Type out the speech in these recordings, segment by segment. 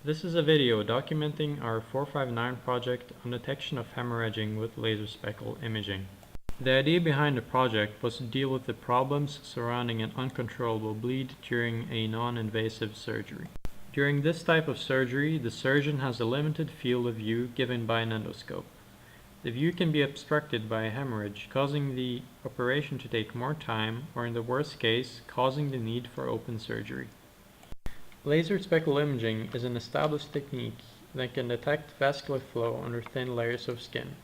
This is a video documenting our 459 project on detection of hemorrhaging with laser speckle imaging. The idea behind the project was to deal with the problems surrounding an uncontrollable bleed during a non-invasive surgery. During this type of surgery, the surgeon has a limited field of view given by an endoscope. The view can be obstructed by a hemorrhage, causing the operation to take more time, or in the worst case, causing the need for open surgery. Laser speckle imaging is an established technique that can detect vascular flow under thin layers of skin.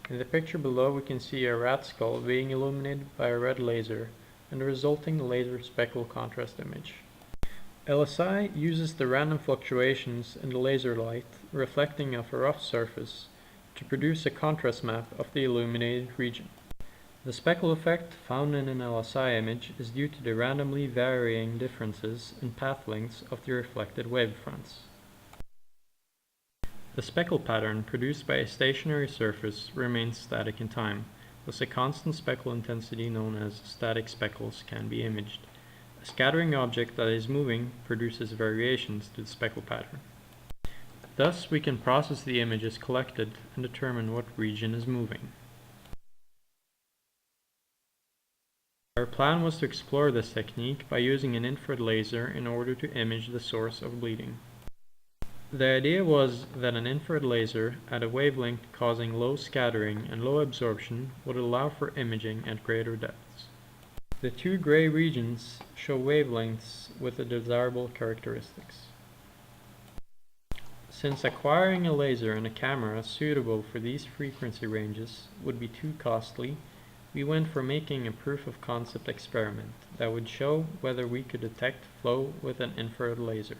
In the picture below, we can see a rat skull being illuminated by a red laser and the resulting laser speckle contrast image. LSI uses the random fluctuations in the laser light reflecting off a rough surface to produce a contrast map of the illuminated region. The speckle effect found in an LSI image is due to the randomly varying differences in path lengths of the reflected wavefronts. The speckle pattern produced by a stationary surface remains static in time, thus a constant speckle intensity known as static speckles can be imaged. A scattering object that is moving produces variations to the speckle pattern. Thus, we can process the images collected and determine what region is moving. Our plan was to explore this technique by using an infrared laser in order to image the source of bleeding. The idea was that an infrared laser at a wavelength causing low scattering and low absorption would allow for imaging at greater depths. The two gray regions show wavelengths with the desirable characteristics. Since acquiring a laser and a camera suitable for these frequency ranges would be too costly, we went for making a proof of concept experiment that would show whether we could detect flow with an infrared laser.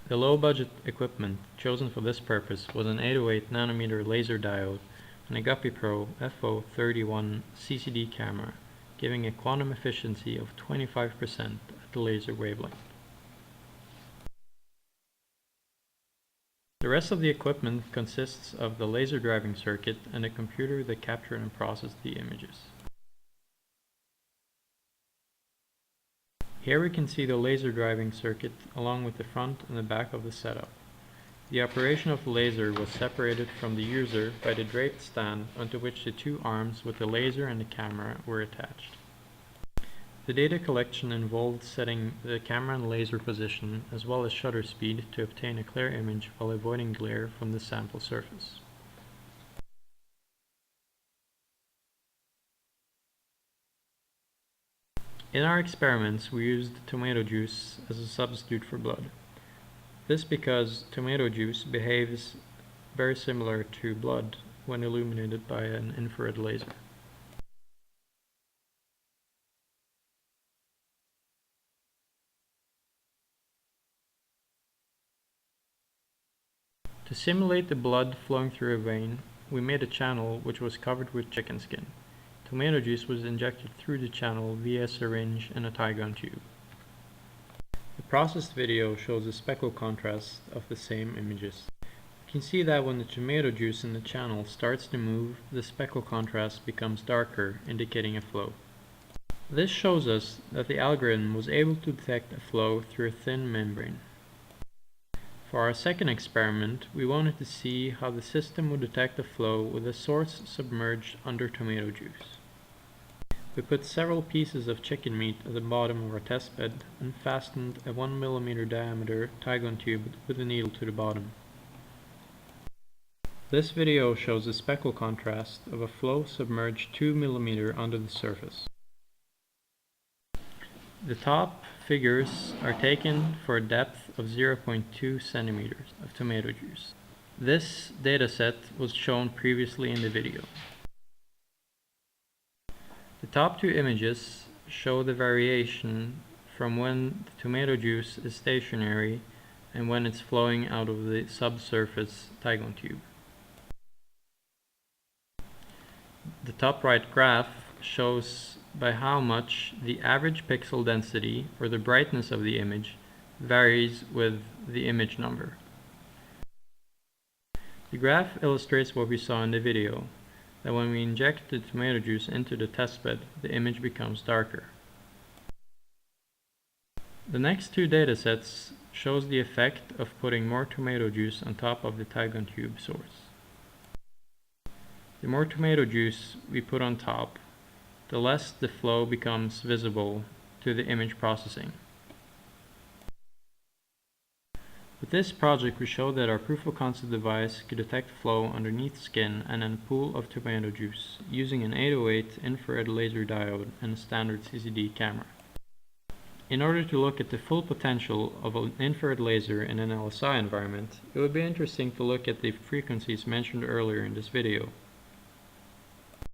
The low-budget equipment chosen for this purpose was an 808 nanometer laser diode and a Guppy Pro FO31 CCD camera, giving a quantum efficiency of 25% at the laser wavelength. The rest of the equipment consists of the laser driving circuit and a computer that captured and processed the images. Here we can see the laser driving circuit along with the front and the back of the setup. The operation of the laser was separated from the user by the draped stand onto which the two arms with the laser and the camera were attached. The data collection involved setting the camera and laser position as well as shutter speed to obtain a clear image while avoiding glare from the sample surface. In our experiments, we used tomato juice as a substitute for blood. This because tomato juice behaves very similar to blood when illuminated by an infrared laser. To simulate the blood flowing through a vein, we made a channel which was covered with chicken skin. Tomato juice was injected through the channel via a syringe and a tie gun tube. The processed video shows a speckle contrast of the same images. You can see that when the tomato juice in the channel starts to move, the speckle contrast becomes darker, indicating a flow. This shows us that the algorithm was able to detect a flow through a thin membrane. For our second experiment, we wanted to see how the system would detect a flow with a source submerged under tomato juice. We put several pieces of chicken meat at the bottom of our test bed and fastened a 1 mm diameter tie gun tube with a needle to the bottom. This video shows the speckle contrast of a flow submerged 2 mm under the surface. The top figures are taken for a depth of 0.2 centimeters of tomato juice. This dataset was shown previously in the video. The top two images show the variation from when the tomato juice is stationary and when it's flowing out of the subsurface tie gun tube. The top right graph shows by how much the average pixel density, or the brightness of the image, varies with the image number. The graph illustrates what we saw in the video, that when we inject the tomato juice into the testbed, the image becomes darker. The next two datasets shows the effect of putting more tomato juice on top of the Tygon tube source. The more tomato juice we put on top, the less the flow becomes visible to the image processing. With this project, we showed that our proof-of-concept device could detect flow underneath skin and in a pool of tomato juice using an 808 infrared laser diode and a standard CCD camera. In order to look at the full potential of an infrared laser in an LSI environment, it would be interesting to look at the frequencies mentioned earlier in this video.